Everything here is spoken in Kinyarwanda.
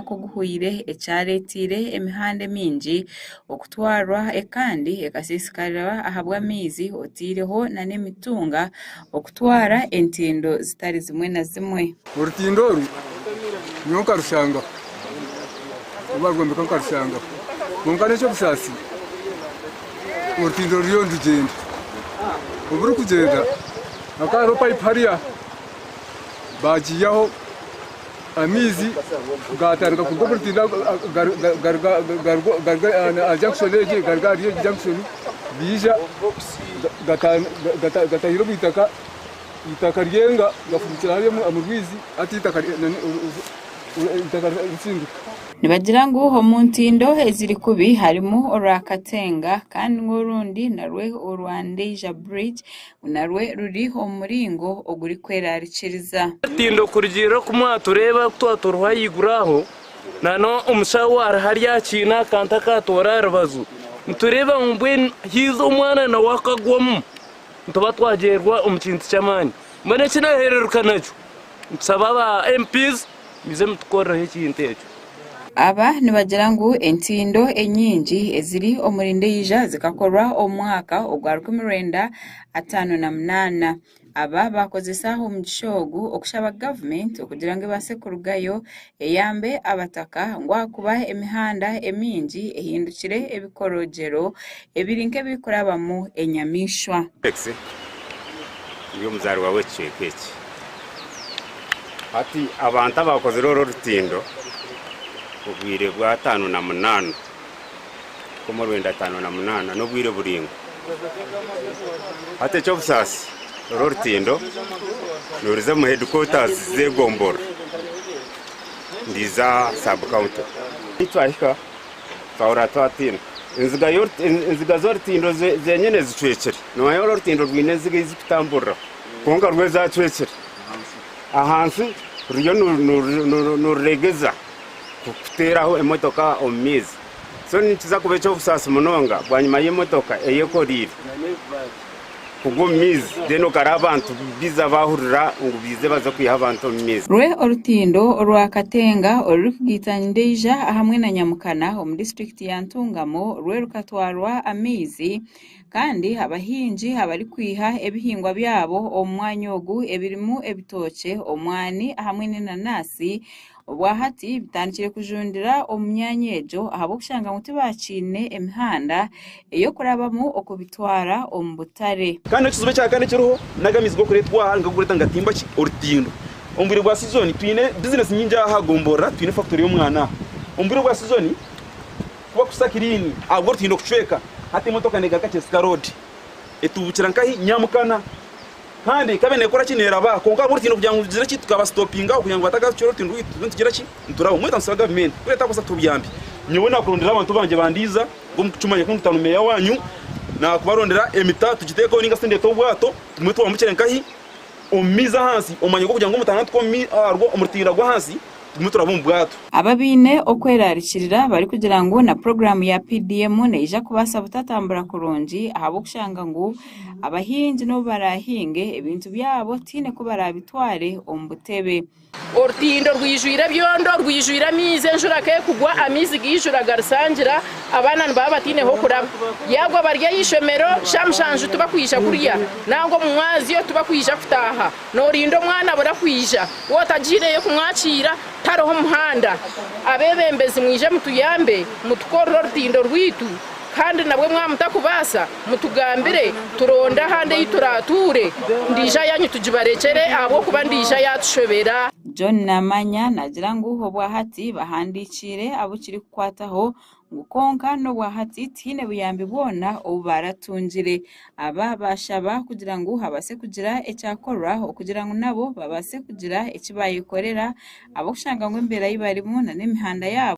kuguhuire echaretire emihande mingi okutwarwa ekandi ekasisikarira ahabwa mizi otireho na nemitunga okutwara entindo zitari zimwe na zimwe. Urutindo ru nyonka rushanga ubarwombe konka rushanga munkane cyo busasi urutindo ryo ndugenda uburu kugenda akaro pipe hariya bagiyaho amizi gatarga kuko urutindo garga junction eje garga riyo junction bija gatahiro bitaka itaka ryenga gafurukira hariya amurwizi ati itaka itsindu nibagira ngo ho mu ntindo eziri kubi harimo orakatenga kandi ngorundi narwe Rwandeja bridge narwe ruri ho muringo oguri kwerarikiriza tindo kurigiro kumwa tureba twatorwa yiguraho nano umushawara hariya kina kanta katora rabazu tureba mbwe hizo mwana na wakagwamo ntuba twagerwa umukintu cyamani mbone kina hereruka naco nsababa MPs bize mutkorera ikintu ejo. Aba nibagira ngo entindo enyingi eziri omurindeyija zikakorwa omwaka ogwa 1958. Aba bakozesa mu gishogu okushaba government okugira ngo ibase kurugayo eyambe abataka ngwa kuba emihanda emingi ehindukire ebikorogero ebirinke bikoraba mu enyamishwa. Iyo muzari wawe chekeki ati abantu abakoze roro rutindo ubwire bwa 58 ko mu Rwanda 58 no bwire buringo ate cyo busasi roro rutindo nurize mu headquarters ze Gombora ndiza sub county itwahika faura twatina inziga zo rutindo zenyene zicwekere no ayo rutindo rwine ziga izitambura konga rweza cwekere ahansi riyo nuregeza kuteraho emotoka omizi so nikiza kubecho busasa munonga bwanyuma y'imotoka eyekorire kugumizi deno karabantu biza bahurira ngo bize baza kwiha abantu mizi rwe orutindo rwakatenga orukugitandeyija hamwe na Nyamukana mu district ya Ntungamo rwe rukatwarwa amizi kandi abahinji abari kwiha ebihingwa byabo omwanyogu ebirimu ebitoke omwani hamwe n'inanasi obwahati bitandikire kujundira omumyanyejo ahabo kushanga muti bakine emihanda eyo kurabamo okubitwara ombutare kandi kizube cya kandi kiruho nagamizi go kuretwa hanga guretanga timba orutindo ombire bwa season twine business nyinja hagombora twine factory y'umwana ombire bwa season kuba kusakirini ahubwo rutindo kucweka hati motoka ndega kachesika road etubukira nkahi Nyamukana kandi kabene kora kinera ba konka rutindo kugira ngo zira kitukaba stoppinga kugira ngo bataka cyo rutindo tugira ki nturabo mwita nsaba government kureta kosa tubyambi nyobona kurondera abantu banje bandiza ngo mucumanye ko mutanume ya wanyu na kubarondera emita tukiteko ninga sende to bwato tumwe twambukire nkahi omiza hansi omanye ko kugira ngo mutana two arwo omurtira gwa hansi ababine okwerarikirira bari kugira ngo na program ya PDM neija kubasa butatambura kurungi ahabo kushanga ngo abahinji no barahinge ebintu byabo tine ko barabitware ombutebe ortindo rwijwira byondo rwijwira mize njura ke kugwa amizi gijura garsangira abana babatine ho kuraba yagwa barya yishemero shamshanje tubakwisha kuriya nango mwazi yo tubakwisha kutaha no rindo mwana borakwisha wotajire yo kumwacira taroho muhanda abebembezi mwije mutuyambe mutukorro rutindo rwitu kandi nabwe mwamutakubasa mutugambire turonda hande yiturature ndija yanyu tujibarekere abo kuba ndija yatushobera. John Namanya nagira ngo uho bwahati bahandikire abo kiri kukwataho ngukonka no bwahati tine buyambi bona obaratungire aba bashaba kugira ngo habase kugira ecyakora kugira ngo nabo babase kugira ekibayikorera abo kushanga ngo imbere y'ibarimu na n'imihanda yabo.